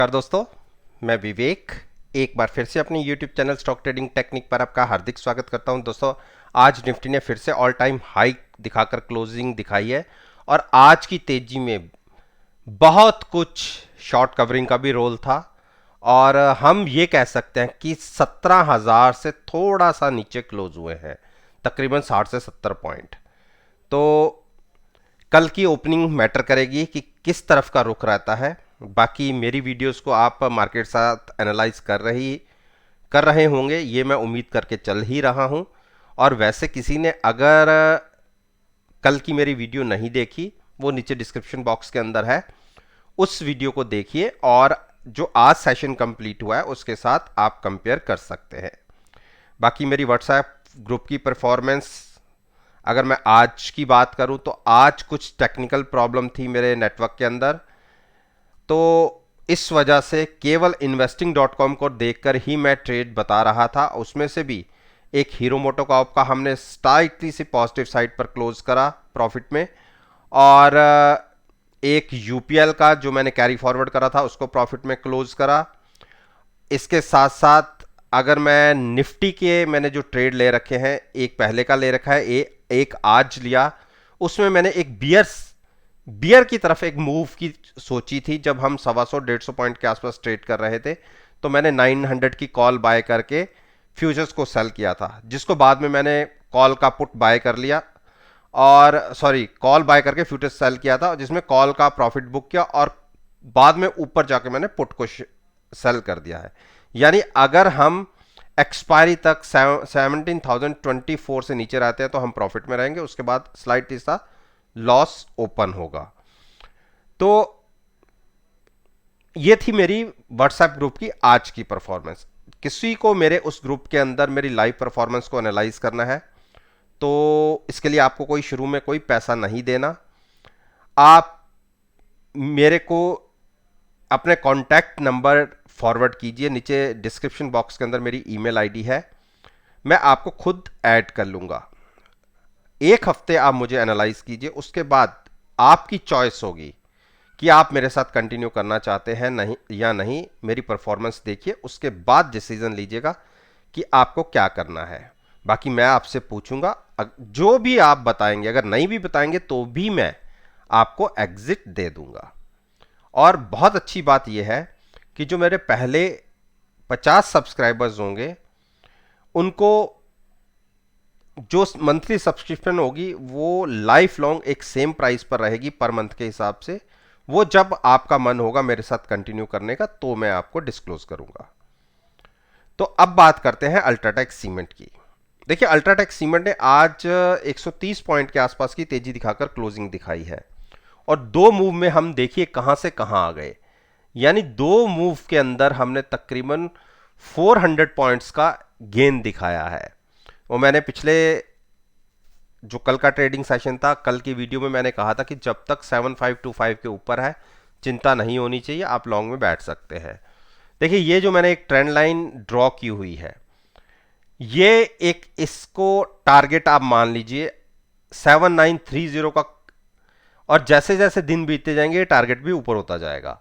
नमस्कार दोस्तों, मैं विवेक एक बार फिर से अपने YouTube channel stock trading technique पर आपका हार्दिक स्वागत करता हूं। दोस्तों, आज निफ्टी ने फिर से ऑल टाइम हाई दिखाकर क्लोजिंग दिखाई है और आज की तेजी में बहुत कुछ शॉर्ट कवरिंग का भी रोल था और हम ये कह सकते हैं कि 17,000 से थोड़ा सा नीचे क्लोज हुए हैं, तकरीबन 60 से 70 पॉइंट। तो कल की ओपनिंग मैटर करेगी कि किस तरफ का रुख रहता है। बाकी मेरी वीडियोस को आप मार्केट साथ एनालाइज कर रहे होंगे, ये मैं उम्मीद करके चल ही रहा हूं। और वैसे किसी ने अगर कल की मेरी वीडियो नहीं देखी, वो नीचे डिस्क्रिप्शन बॉक्स के अंदर है, उस वीडियो को देखिए और जो आज सेशन कंप्लीट हुआ है उसके साथ आप कंपेयर कर सकते हैं। बाकी मेरी व्हाट्सएप ग्रुप की परफॉर्मेंस, अगर मैं आज की बात करूं तो आज कुछ टेक्निकल प्रॉब्लम थी मेरे नेटवर्क के अंदर, तो इस वजह से केवल investing.com को देखकर ही मैं ट्रेड बता रहा था। उसमें से भी एक हीरो मोटोकॉर्प का हमने स्लाइटली सी पॉजिटिव साइड पर क्लोज करा प्रॉफिट में, और एक यूपीएल का जो मैंने कैरी फॉरवर्ड करा था उसको प्रॉफिट में क्लोज करा। इसके साथ साथ अगर मैं निफ्टी के मैंने जो ट्रेड ले रखे हैं, एक पहले का ले रखा है, एक आज लिया, उसमें मैंने एक बियर की तरफ एक मूव की सोची थी। जब हम 125-150 पॉइंट के आसपास ट्रेड कर रहे थे तो मैंने 900 की कॉल बाय करके फ्यूचर्स को सेल किया था, जिसको बाद में मैंने कॉल का पुट बाय कर लिया, और सॉरी कॉल बाय करके फ्यूचर्स सेल किया था, जिसमें कॉल का प्रॉफिट बुक किया और बाद में ऊपर जाके मैंने पुट को सेल कर दिया है। यानी अगर हम एक्सपायरी तक 17,024 से नीचे रहते हैं तो हम प्रॉफिट में रहेंगे, उसके बाद स्लाइट सा लॉस ओपन होगा। तो ये थी मेरी व्हाट्सएप ग्रुप की आज की परफॉर्मेंस। किसी को मेरे उस ग्रुप के अंदर मेरी लाइव परफॉर्मेंस को एनालाइज करना है तो इसके लिए आपको कोई शुरू में कोई पैसा नहीं देना। आप मेरे को अपने कॉन्टैक्ट नंबर फॉरवर्ड कीजिए, नीचे डिस्क्रिप्शन बॉक्स के अंदर मेरी ईमेल आईडी है, मैं आपको खुद ऐड कर लूंगा। एक हफ्ते आप मुझे एनालाइज कीजिए, उसके बाद आपकी चॉइस होगी कि आप मेरे साथ कंटिन्यू करना चाहते हैं नहीं या नहीं। मेरी परफॉर्मेंस देखिए, उसके बाद डिसीजन लीजिएगा कि आपको क्या करना है। बाकी मैं आपसे पूछूंगा, जो भी आप बताएंगे, अगर नहीं भी बताएंगे तो भी मैं आपको एग्जिट दे दूंगा। और बहुत अच्छी बात यह है कि जो मेरे पहले 50 सब्सक्राइबर्स होंगे उनको जो मंथली सब्सक्रिप्शन होगी वो लाइफ लॉन्ग एक सेम प्राइस पर रहेगी पर मंथ के हिसाब से। वो जब आपका मन होगा मेरे साथ कंटिन्यू करने का तो मैं आपको डिस्क्लोज करूंगा। तो अब बात करते हैं अल्ट्राटेक सीमेंट की। देखिए, अल्ट्राटेक सीमेंट ने आज 130 पॉइंट के आसपास की तेजी दिखाकर क्लोजिंग दिखाई है और दो मूव में हम देखिए कहां से कहां आ गए। यानी दो मूव के अंदर हमने तकरीबन 400 पॉइंट्स का गेन दिखाया है। वो मैंने पिछले जो कल का ट्रेडिंग सेशन था, कल की वीडियो में मैंने कहा था कि जब तक 7525 के ऊपर है चिंता नहीं होनी चाहिए, आप लॉन्ग में बैठ सकते हैं। देखिए, ये जो मैंने एक ट्रेंड लाइन ड्रॉ की हुई है, ये एक इसको टारगेट आप मान लीजिए 7930 का, और जैसे जैसे दिन बीतते जाएंगे टारगेट भी ऊपर होता जाएगा।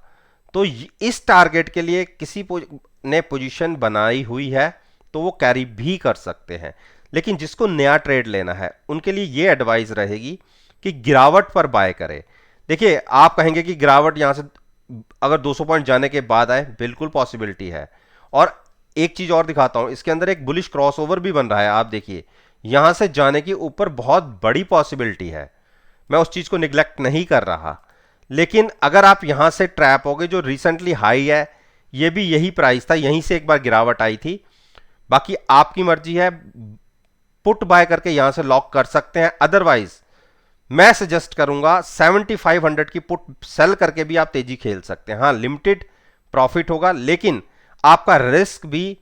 तो इस टारगेट के लिए किसी ने पोजीशन बनाई हुई है तो वो कैरी भी कर सकते हैं, लेकिन जिसको नया ट्रेड लेना है उनके लिए ये एडवाइस रहेगी कि गिरावट पर बाय करें। देखिए, आप कहेंगे कि गिरावट यहां से अगर 200 पॉइंट जाने के बाद आए, बिल्कुल पॉसिबिलिटी है। और एक चीज और दिखाता हूं, इसके अंदर एक बुलिश क्रॉसओवर भी बन रहा है। आप देखिए, यहां से जाने की ऊपर बहुत बड़ी पॉसिबिलिटी है, मैं उस चीज को निग्लेक्ट नहीं कर रहा। लेकिन अगर आप यहां से ट्रैप हो गए, जो रिसेंटली हाई है ये भी यही प्राइस था, यहीं से एक बार गिरावट आई थी। बाकी आपकी मर्जी है, पुट बाय करके यहां से लॉक कर सकते हैं, अदरवाइज मैं सजेस्ट करूंगा 7500 की पुट सेल करके भी आप तेजी खेल सकते हैं। हाँ, लिमिटेड प्रॉफिट होगा, लेकिन आपका रिस्क भी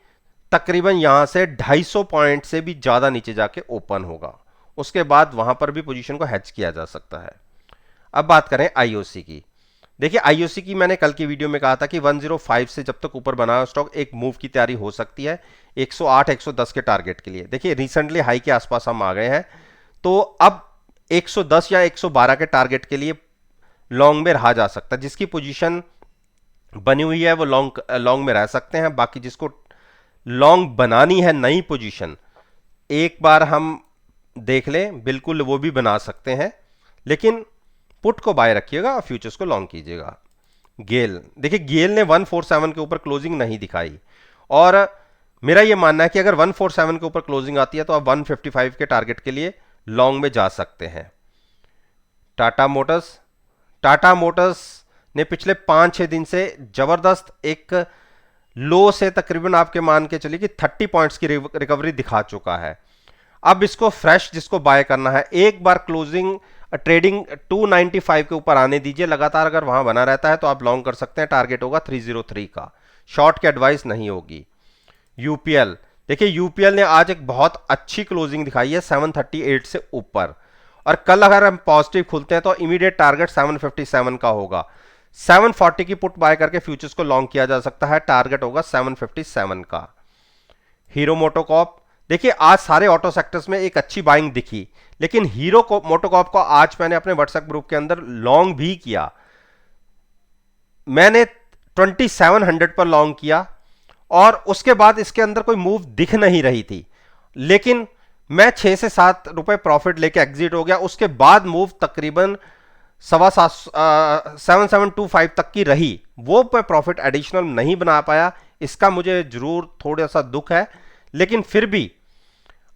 तकरीबन यहां से 250 पॉइंट से भी ज्यादा नीचे जाके ओपन होगा, उसके बाद वहां पर भी पोजीशन को हेज किया जा सकता है। अब बात करें आईओसी की। देखिए, आईओसी की मैंने कल की वीडियो में कहा था कि 105 से जब तक ऊपर बना स्टॉक एक मूव की तैयारी हो सकती है 108 110 के टारगेट के लिए। देखिए, रिसेंटली हाई के आसपास हम आ गए हैं, तो अब 110 या 112 के टारगेट के लिए लॉन्ग में रहा जा सकता है, जिसकी पोजीशन बनी हुई है वो लॉन्ग लॉन्ग में रह सकते हैं। बाकी जिसको लॉन्ग बनानी है नई पोजीशन, एक बार हम देख लें, बिल्कुल वो भी बना सकते हैं, लेकिन पुट को बाय रखिएगा और फ्यूचर्स को लॉन्ग कीजिएगा। गेल, देखिए गेल ने 147 के ऊपर क्लोजिंग नहीं दिखाई, और मेरा ये मानना है कि अगर 147 के ऊपर क्लोजिंग आती है तो आप 155 के टारगेट के लिए लॉन्ग में जा सकते हैं। टाटा मोटर्स, टाटा मोटर्स ने पिछले 5-6 दिन से जबरदस्त एक लो से तकरीबन आपके मान के चलिए कि 30 पॉइंट्स की रिकवरी दिखा चुका है। अब इसको फ्रेश जिसको बाय करना है, एक बार क्लोजिंग ट्रेडिंग 295 के ऊपर आने दीजिए, लगातार अगर वहां बना रहता है तो आप लॉन्ग कर सकते हैं। टारगेट होगा 303 का, शॉर्ट की एडवाइस नहीं होगी। यूपीएल, देखिए यूपीएल ने आज एक बहुत अच्छी क्लोजिंग दिखाई है 738 से ऊपर, और कल अगर हम पॉजिटिव खुलते हैं तो इमीडिएट टारगेट 757 का होगा। 740 की पुट बाय करके फ्यूचर्स को लॉन्ग किया जा सकता है, टारगेट होगा 757 का। हीरो मोटोकॉप, देखिए आज सारे ऑटो सेक्टर्स में एक अच्छी बाइंग दिखी, लेकिन हीरो को मोटोकॉप को आज मैंने अपने व्हाट्सएप ग्रुप के अंदर लॉन्ग भी किया। मैंने 2700 पर लॉन्ग किया, और उसके बाद इसके अंदर कोई मूव दिख नहीं रही थी, लेकिन मैं 6 से 7 रुपए प्रॉफिट लेके एग्जिट हो गया। उसके बाद मूव तकरीबन 7725 तक की रही, वो मैं प्रॉफिट एडिशनल नहीं बना पाया, इसका मुझे जरूर थोड़ा सा दुख है, लेकिन फिर भी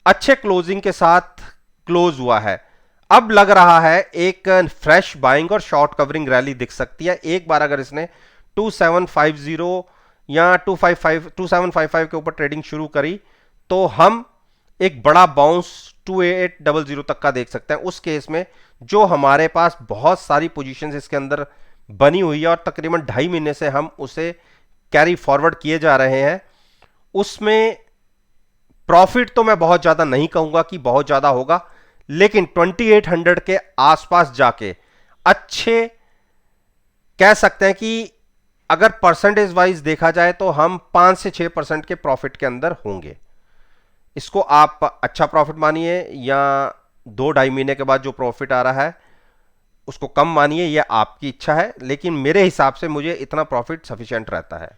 अच्छे क्लोजिंग के साथ क्लोज हुआ है। अब लग रहा है एक फ्रेश बाइंग और शॉर्ट कवरिंग रैली दिख सकती है। एक बार अगर इसने 2750 या 2755 के ऊपर ट्रेडिंग शुरू करी तो हम एक बड़ा बाउंस 2800 तक का देख सकते हैं। उस केस में जो हमारे पास बहुत सारी पोजीशंस इसके अंदर बनी हुई है और तकरीबन 2.5 महीने से हम उसे कैरी फॉरवर्ड किए जा रहे हैं, उसमें प्रॉफिट तो मैं बहुत ज्यादा नहीं कहूंगा कि बहुत ज्यादा होगा, लेकिन 2800 के आसपास जाके अच्छे कह सकते हैं कि अगर परसेंटेज वाइज देखा जाए तो हम 5 से 6% के प्रॉफिट के अंदर होंगे। इसको आप अच्छा प्रॉफिट मानिए या 2-2.5 महीने के बाद जो प्रॉफिट आ रहा है उसको कम मानिए, यह आपकी इच्छा है, लेकिन मेरे हिसाब से मुझे इतना प्रॉफिट सफिशिएंट रहता है।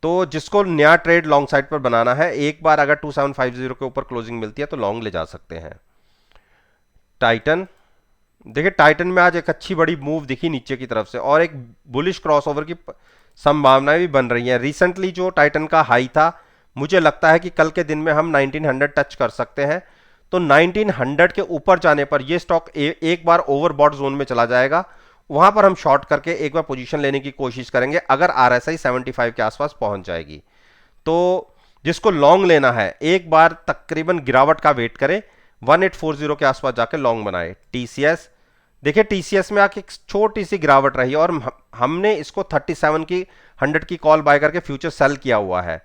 तो जिसको नया ट्रेड लॉन्ग साइड पर बनाना है, एक बार अगर 2750 के ऊपर क्लोजिंग मिलती है तो लॉन्ग ले जा सकते हैं। टाइटन, देखिए टाइटन में आज एक अच्छी बड़ी मूव दिखी नीचे की तरफ से, और एक बुलिश क्रॉसओवर की संभावनाएं भी बन रही हैं। रिसेंटली जो टाइटन का हाई था, मुझे लगता है कि कल के दिन में हम 1900 टच कर सकते हैं, तो 1900 के ऊपर जाने पर यह स्टॉक एक बार ओवरबॉट जोन में चला जाएगा, वहां पर हम शॉर्ट करके एक बार पोजीशन लेने की कोशिश करेंगे अगर आरएसआई 75 के आसपास पहुंच जाएगी। तो जिसको लॉन्ग लेना है एक बार तकरीबन गिरावट का वेट करे, 1840 के आसपास जाके लॉन्ग बनाए। टीसीएस, देखिए टीसीएस में आके एक छोटी सी गिरावट रही और हमने इसको 37 की 100 की कॉल बाय करके फ्यूचर सेल किया हुआ है,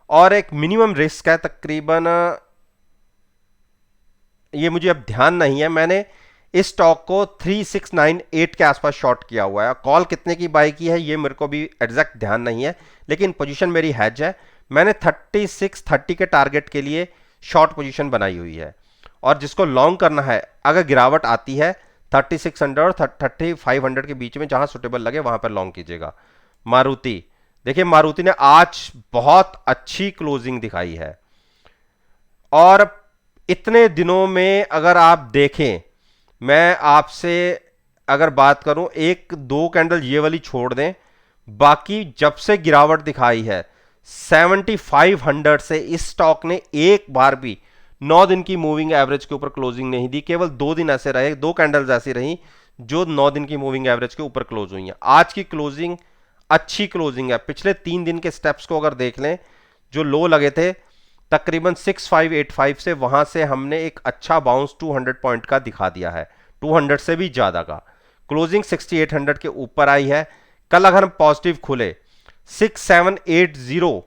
और एक मिनिमम रिस्क है तकरीबन, ये मुझे अब ध्यान नहीं है, मैंने इस स्टॉक को 3698 के आसपास शॉर्ट किया हुआ है। कॉल कितने की बाय की है ये मेरे को भी एग्जैक्ट ध्यान नहीं है, लेकिन पोजीशन मेरी हैज है। मैंने 3630 के टारगेट के लिए शॉर्ट पोजीशन बनाई हुई है, और जिसको लॉन्ग करना है अगर गिरावट आती है 3600 और 3500 के बीच में जहां सुटेबल लगे वहां पर लॉन्ग कीजिएगा। मारुति, देखिए मारुति ने आज बहुत अच्छी क्लोजिंग दिखाई है, और इतने दिनों में अगर आप देखें, मैं आपसे अगर बात करूं, एक दो कैंडल ये वाली छोड़ दें, बाकी जब से गिरावट दिखाई है 7500 से इस स्टॉक ने एक बार भी 9 दिन की मूविंग एवरेज के ऊपर क्लोजिंग नहीं दी। केवल 2 दिन ऐसे रहे, 2 कैंडल्स ऐसी रही जो 9 दिन की मूविंग एवरेज के ऊपर क्लोज हुई हैं। आज की क्लोजिंग अच्छी क्लोजिंग है। पिछले 3 दिन के स्टेप्स को अगर देख लें, जो लो लगे थे तकरीबन 6585 से, वहां से हमने एक अच्छा बाउंस 200 पॉइंट का दिखा दिया है, 200 से भी ज्यादा का। क्लोजिंग 6800 के ऊपर आई है। कल अगर हम पॉजिटिव खुले 6780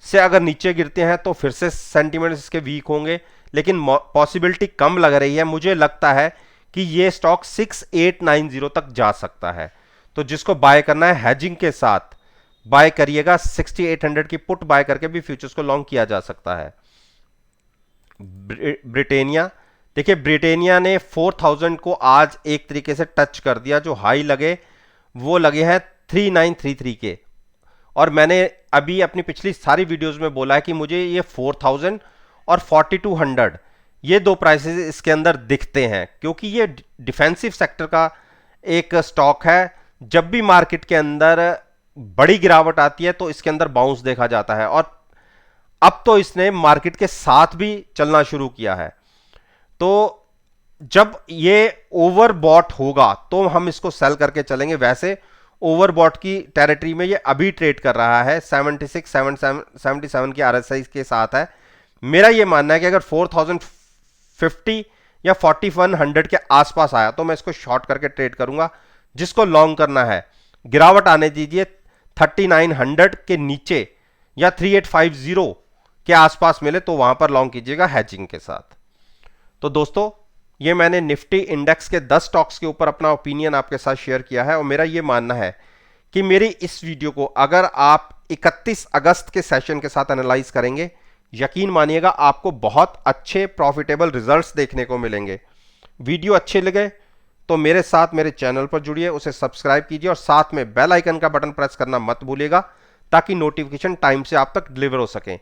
से अगर नीचे गिरते हैं तो फिर से सेंटीमेंट्स इसके वीक होंगे, लेकिन पॉसिबिलिटी कम लग रही है। मुझे लगता है कि ये स्टॉक 6890 तक जा सकता है, तो जिसको बाय करना है हैजिंग के साथ बाय करिएगा। 6800 की पुट बाय करके भी फ्यूचर्स को लॉन्ग किया जा सकता है। ब्रिटेनिया, देखिए ब्रिटेनिया ने 4000 को आज एक तरीके से टच कर दिया। जो हाई लगे वो लगे हैं 3933 के। और मैंने अभी अपनी पिछली सारी वीडियोस में बोला है कि मुझे ये 4000 और 4200 ये दो प्राइसेस इसके अंदर दिखते हैं, क्योंकि ये डिफेंसिव सेक्टर का एक स्टॉक है। जब भी मार्केट के अंदर बड़ी गिरावट आती है तो इसके अंदर बाउंस देखा जाता है, और अब तो इसने मार्केट के साथ भी चलना शुरू किया है। तो जब ये ओवरबॉट होगा तो हम इसको सेल करके चलेंगे। वैसे ओवरबॉट की टेरिटरी में ये अभी ट्रेड कर रहा है, 76 77 की आरएसआई के साथ है। मेरा ये मानना है कि अगर 4050 या 4100 के आसपास आया तो मैं इसको शॉर्ट करके ट्रेड करूंगा। जिसको लॉन्ग करना है, गिरावट आने दीजिए 3900 के नीचे या 3850 के आसपास मिले तो वहां पर लॉन्ग कीजिएगा हैजिंग के साथ। तो दोस्तों, ये मैंने निफ्टी इंडेक्स के 10 स्टॉक्स के ऊपर अपना ओपिनियन आपके साथ शेयर किया है, और मेरा ये मानना है कि मेरी इस वीडियो को अगर आप 31 अगस्त के सेशन के साथ एनालाइज करेंगे, यकीन मानिएगा आपको बहुत अच्छे प्रॉफिटेबल रिजल्ट्स देखने को मिलेंगे। वीडियो अच्छे लगे तो मेरे साथ मेरे चैनल पर जुड़िए, उसे सब्सक्राइब कीजिए और साथ में बेल आइकन का बटन प्रेस करना मत भूलिएगा, ताकि नोटिफिकेशन टाइम से आप तक डिलीवर हो सके।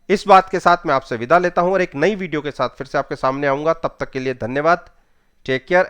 इस बात के साथ मैं आपसे विदा लेता हूं और एक नई वीडियो के साथ फिर से आपके सामने आऊंगा। तब तक के लिए धन्यवाद। Take care.